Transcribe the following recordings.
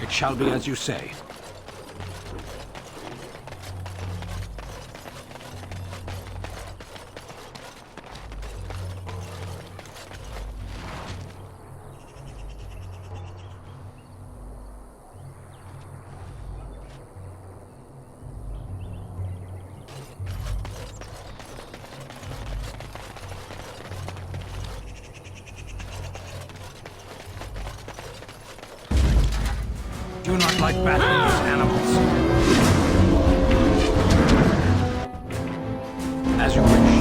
It shall be as you say. Do not like battling with animals. As you wish.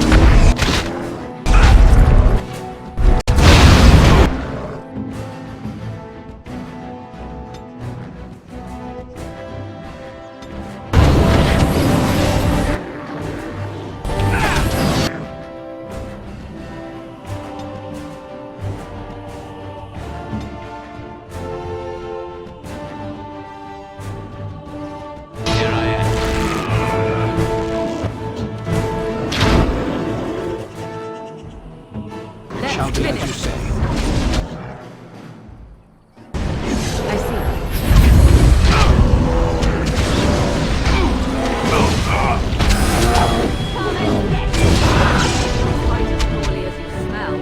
Shall be as you say. I see. Quite as poorly as you smell.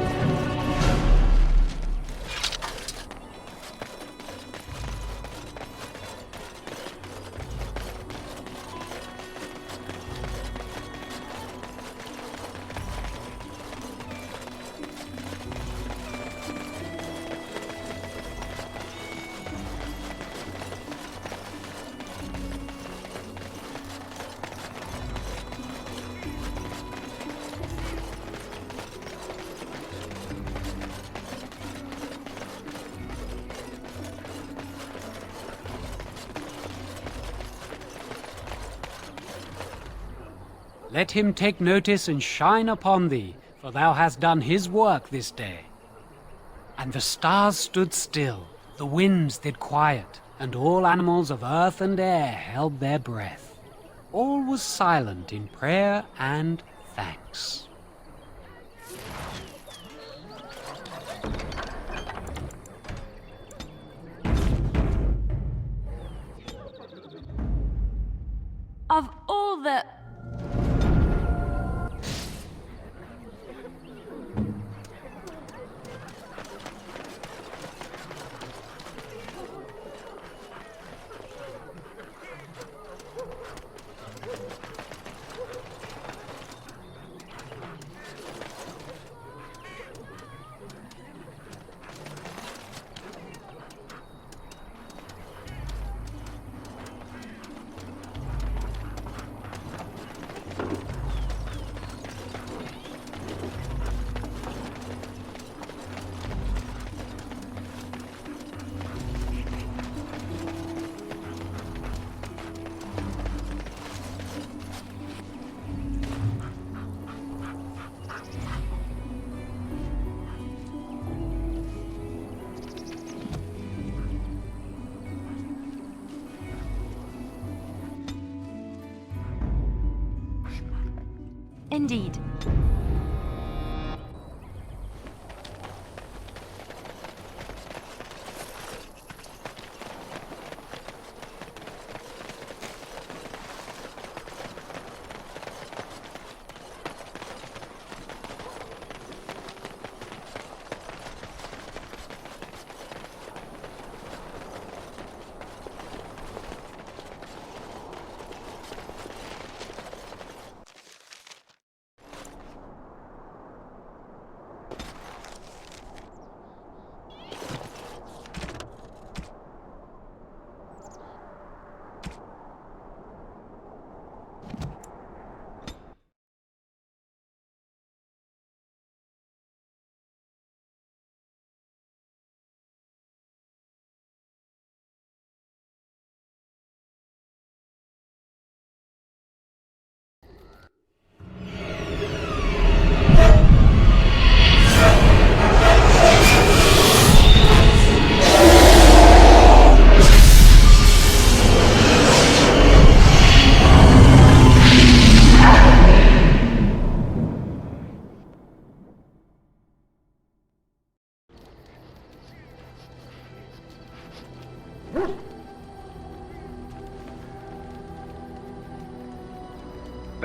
Let him take notice and shine upon thee, for thou hast done his work this day. And the stars stood still, the winds did quiet, and all animals of earth and air held their breath. All was silent in prayer and thanks. Of all the... Indeed.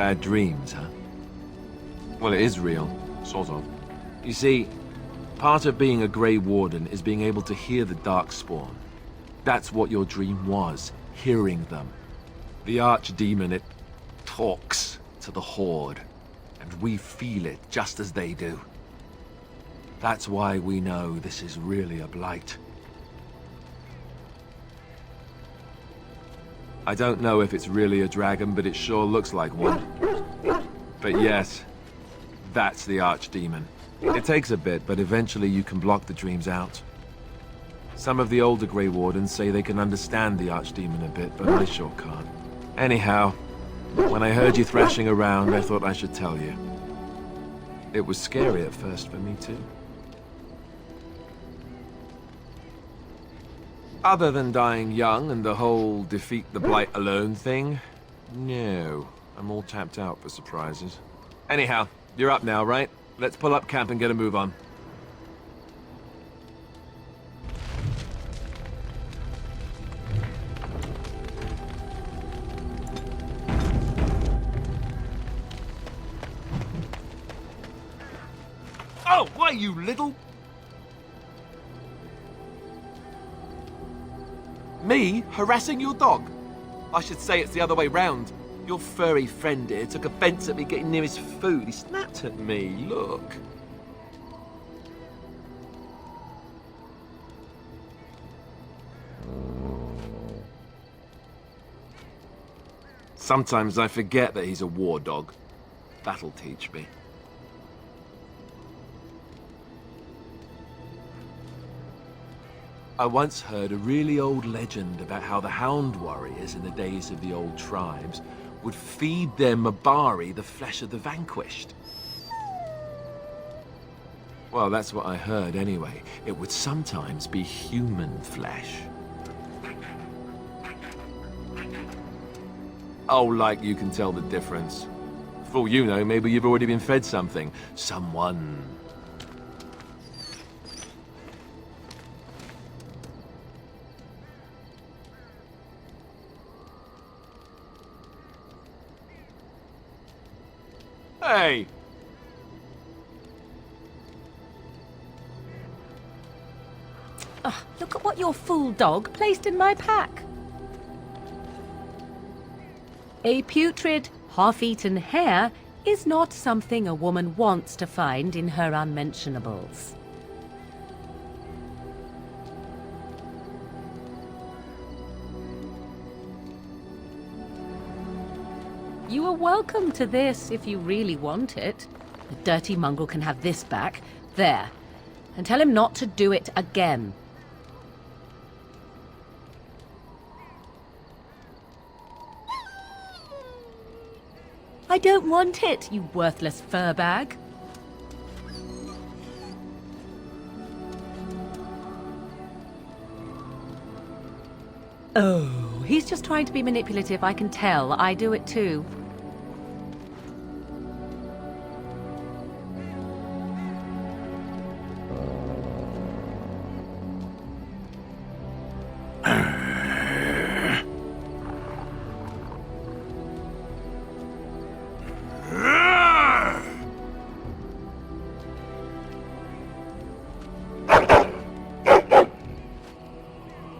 Bad dreams, huh? Well, it is real, sort of. You see, part of being a Grey Warden is being able to hear the Darkspawn. That's what your dream was, hearing them. The Archdemon, it talks to the Horde, and we feel it just as they do. That's why we know this is really a blight. I don't know if it's really a dragon, but it sure looks like one. But yes, that's the Archdemon. It takes a bit, but eventually you can block the dreams out. Some of the older Grey Wardens say they can understand the Archdemon a bit, but I sure can't. Anyhow, when I heard you thrashing around, I thought I should tell you. It was scary at first for me, too. Other than dying young and the whole defeat the Blight alone thing, no. I'm all tapped out for surprises. Anyhow, you're up now, right? Let's pull up camp and get a move on. Oh, why, you little... Me harassing your dog? I should say it's the other way round. Your furry friend here took offense at me getting near his food. He snapped at me, look. Sometimes I forget that he's a war dog. That'll teach me. I once heard a really old legend about how the Hound Warriors in the days of the old tribes would feed their Mabari the flesh of the vanquished. Well, that's what I heard anyway. It would sometimes be human flesh. Oh, like you can tell the difference. For all you know, maybe you've already been fed something. Someone. Hey! Oh, look at what your fool dog placed in my pack. A putrid, half-eaten hare is not something a woman wants to find in her unmentionables. You are welcome to this if you really want it. The dirty mongrel can have this back. There. And tell him not to do it again. I don't want it, you worthless fur bag. Oh, he's just trying to be manipulative, I can tell. I do it too.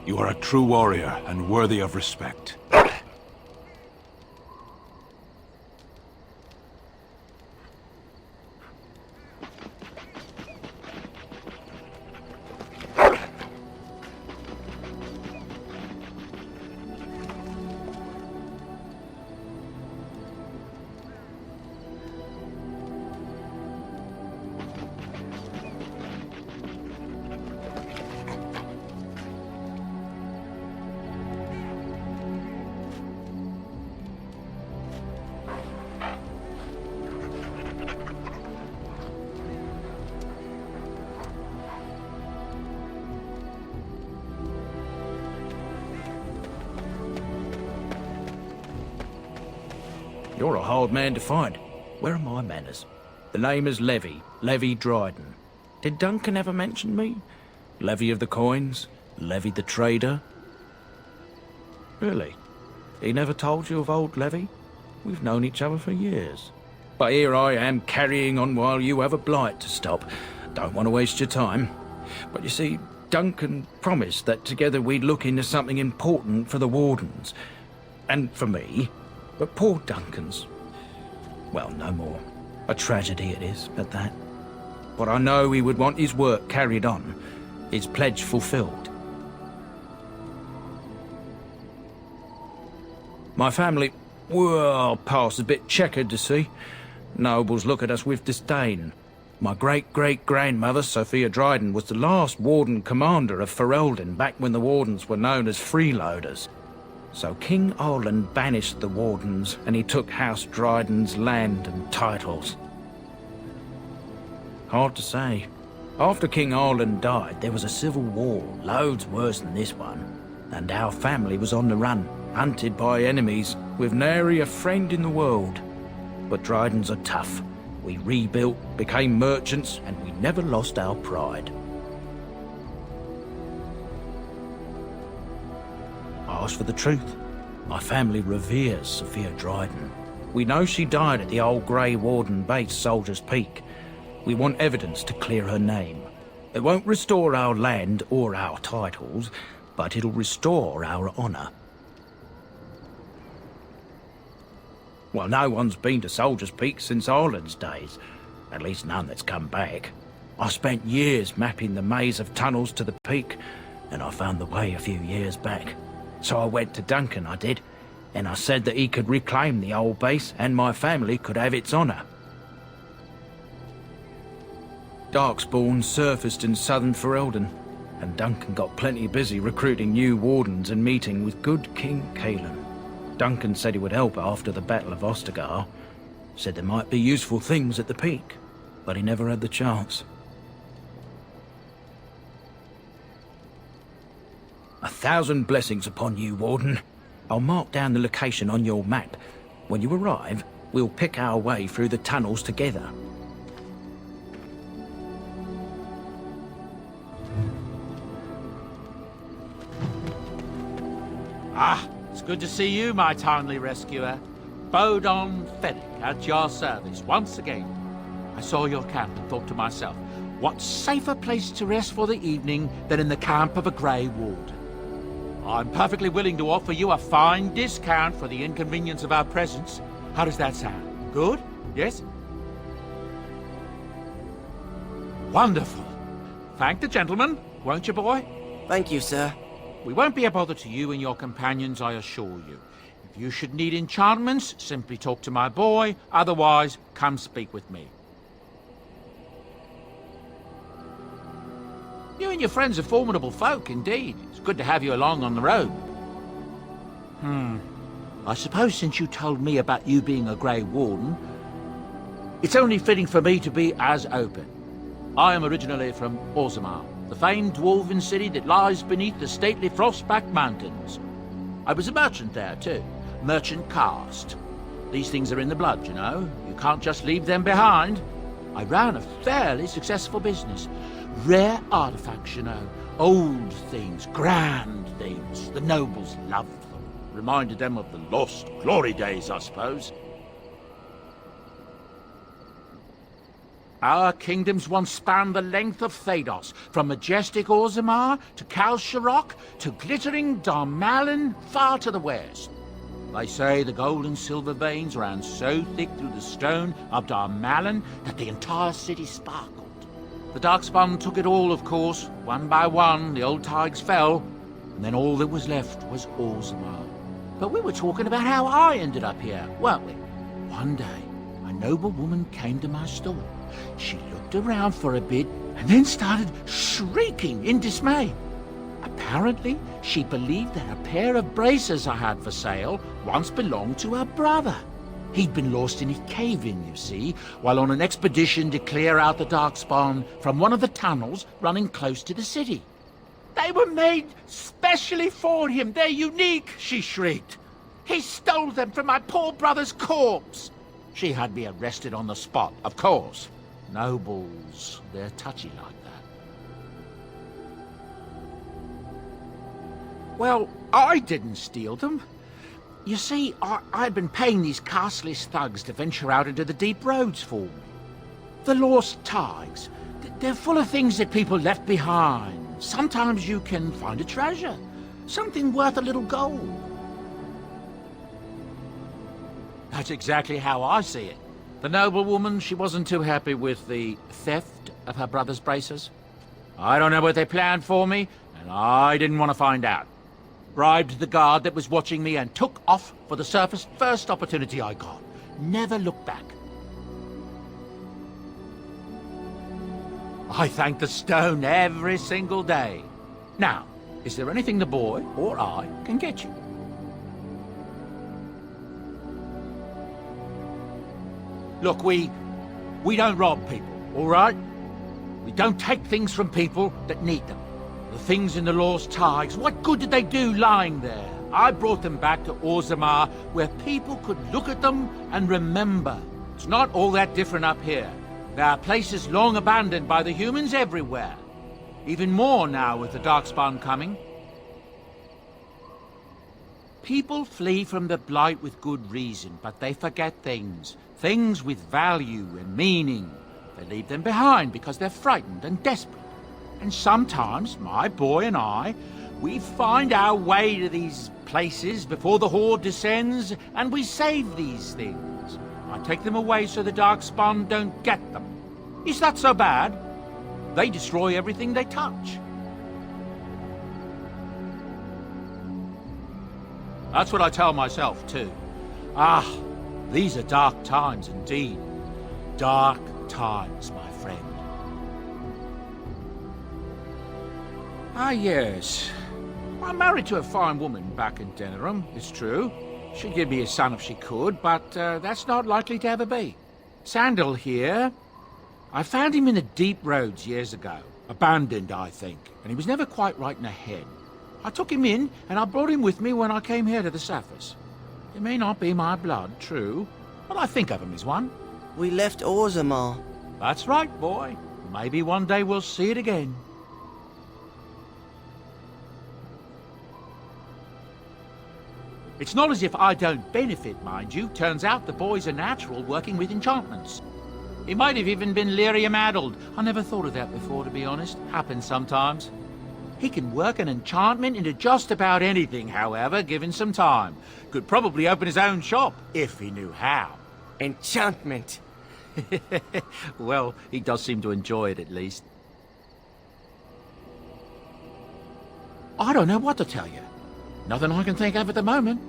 You are a true warrior and worthy of respect. You're a hard man to find. Where are my manners? The name is Levy, Levy Dryden. Did Duncan ever mention me? Levy of the coins? Levy the trader? Really? He never told you of old Levy? We've known each other for years. But here I am carrying on while you have a blight to stop. Don't want to waste your time. But you see, Duncan promised that together we'd look into something important for the Wardens. And for me. But poor Duncan's... well, no more. A tragedy it is, at that. But I know he would want his work carried on. His pledge fulfilled. My family, well, past a bit checkered to see. Nobles look at us with disdain. My great-great-grandmother, Sophia Dryden, was the last Warden Commander of Ferelden back when the Wardens were known as freeloaders. So King Arland banished the Wardens, and he took House Dryden's land and titles. Hard to say. After King Arland died, there was a civil war, loads worse than this one. And our family was on the run, hunted by enemies, with nary a friend in the world. But Drydens are tough. We rebuilt, became merchants, and we never lost our pride. As for the truth, my family reveres Sophia Dryden. We know she died at the old Grey Warden base, Soldier's Peak. We want evidence to clear her name. It won't restore our land or our titles, but it'll restore our honour. Well, no one's been to Soldier's Peak since Arland's days. At least none that's come back. I spent years mapping the maze of tunnels to the peak, and I found the way a few years back. So I went to Duncan, I did, and I said that he could reclaim the old base and my family could have its honour. Darkspawn surfaced in southern Ferelden, and Duncan got plenty busy recruiting new Wardens and meeting with good King Cailan. Duncan said he would help after the Battle of Ostagar. Said there might be useful things at the peak, but he never had the chance. 1,000 blessings upon you, Warden. I'll mark down the location on your map. When you arrive, we'll pick our way through the tunnels together. Ah, it's good to see you, my timely rescuer. Bodon Fennick at your service once again. I saw your camp and thought to myself, what safer place to rest for the evening than in the camp of a Grey Warden? I'm perfectly willing to offer you a fine discount for the inconvenience of our presence. How does that sound? Good? Yes? Wonderful. Thank the gentleman, won't you, boy? Thank you, sir. We won't be a bother to you and your companions, I assure you. If you should need enchantments, simply talk to my boy. Otherwise, come speak with me. You and your friends are formidable folk, indeed. It's good to have you along on the road. I suppose since you told me about you being a Grey Warden, it's only fitting for me to be as open. I am originally from Orzammar, the famed dwarven city that lies beneath the stately Frostback Mountains. I was a merchant there, too. Merchant caste. These things are in the blood, you know. You can't just leave them behind. I ran a fairly successful business. Rare artifacts, you know. Old things, grand things. The nobles loved them. Reminded them of the lost glory days, I suppose. Our kingdoms once spanned the length of Thados, from majestic Orzammar to Calsharok to glittering Darmalin far to the west. They say the gold and silver veins ran so thick through the stone of Darmalin that the entire city sparkled. The Darkspawn took it all, of course. One by one, the old Tigers fell, and then all that was left was Orzammar. But we were talking about how I ended up here, weren't we? One day, a noble woman came to my store. She looked around for a bit and then started shrieking in dismay. Apparently, she believed that a pair of braces I had for sale once belonged to her brother. He'd been lost in a cave-in, you see, while on an expedition to clear out the Darkspawn from one of the tunnels running close to the city. They were made specially for him. They're unique, she shrieked. He stole them from my poor brother's corpse. She had me arrested on the spot, of course. Nobles, they're touchy like that. Well, I didn't steal them. You see, I'd been paying these castless thugs to venture out into the deep roads for me. The lost tigers. They're full of things that people left behind. Sometimes you can find a treasure. Something worth a little gold. That's exactly how I see it. The noblewoman, she wasn't too happy with the theft of her brother's braces. I don't know what they planned for me, and I didn't want to find out. Bribed the guard that was watching me and took off for the surface first opportunity I got. Never looked back. I thank the stone every single day. Now, is there anything the boy or I can get you? Look, we don't rob people, all right? We don't take things from people that need them. The things in the lost tigers, what good did they do lying there? I brought them back to Orzammar, where people could look at them and remember. It's not all that different up here. There are places long abandoned by the humans everywhere. Even more now with the Darkspawn coming. People flee from the Blight with good reason, but they forget things. Things with value and meaning. They leave them behind because they're frightened and desperate. And sometimes, my boy and I, we find our way to these places before the Horde descends, and we save these things. I take them away so the Darkspawn don't get them. Is that so bad? They destroy everything they touch. That's what I tell myself, too. Ah, these are dark times indeed. Dark times, my friend. Ah, yes. I'm married to a fine woman back in Denerim, it's true. She'd give me a son if she could, but that's not likely to ever be. Sandal here. I found him in the deep roads years ago. Abandoned, I think, and he was never quite right in the head. I took him in, and I brought him with me when I came here to the surface. It may not be my blood, true, but I think of him as one. We left Orzammar. That's right, boy. Maybe one day we'll see it again. It's not as if I don't benefit, mind you. Turns out the boy's a natural working with enchantments. He might have even been lyrium-addled. I never thought of that before, to be honest. Happens sometimes. He can work an enchantment into just about anything, however, given some time. Could probably open his own shop, if he knew how. Enchantment. Well, he does seem to enjoy it, at least. I don't know what to tell you. Nothing I can think of at the moment.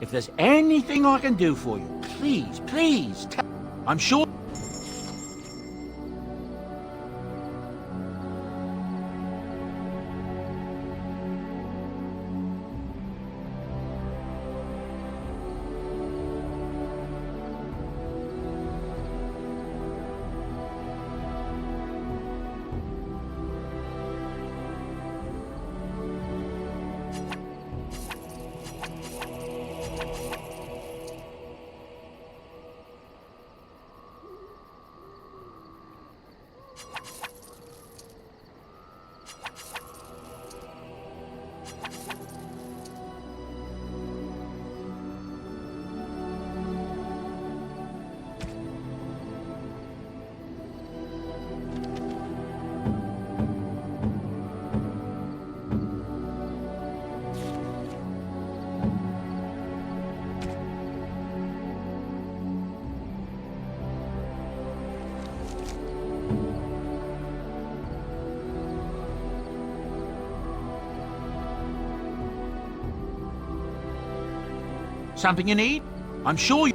If there's anything I can do for you, please, please tell. I'm sure. Something you need? I'm sure you...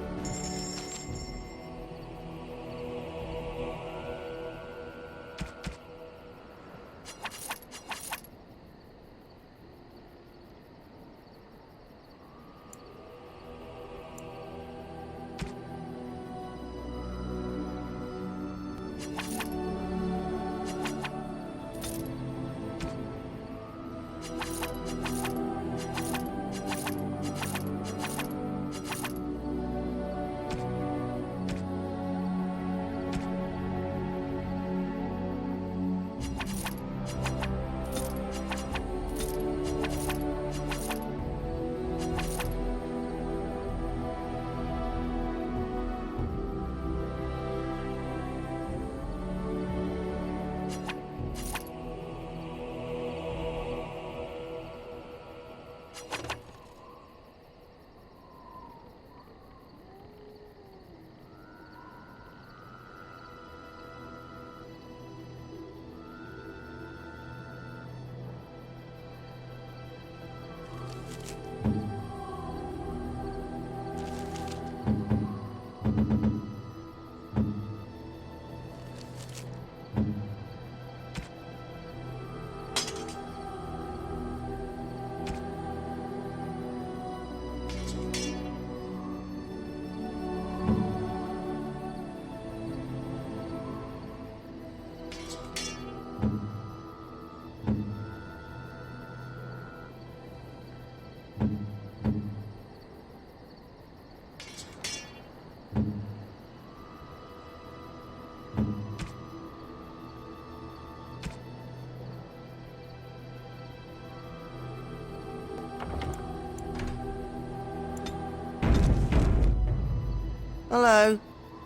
Hello.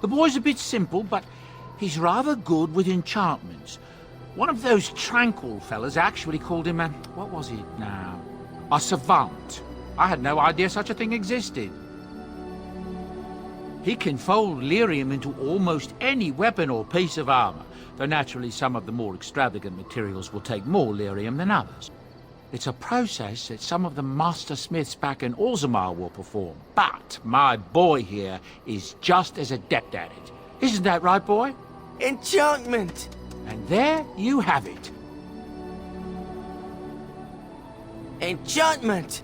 The boy's a bit simple, but he's rather good with enchantments. One of those tranquil fellas actually called him a... what was it now? A savant. I had no idea such a thing existed. He can fold lyrium into almost any weapon or piece of armor, though naturally some of the more extravagant materials will take more lyrium than others. It's a process that some of the master smiths back in Orzammar will perform, but my boy here is just as adept at it. Isn't that right, boy? Enchantment! And there you have it. Enchantment!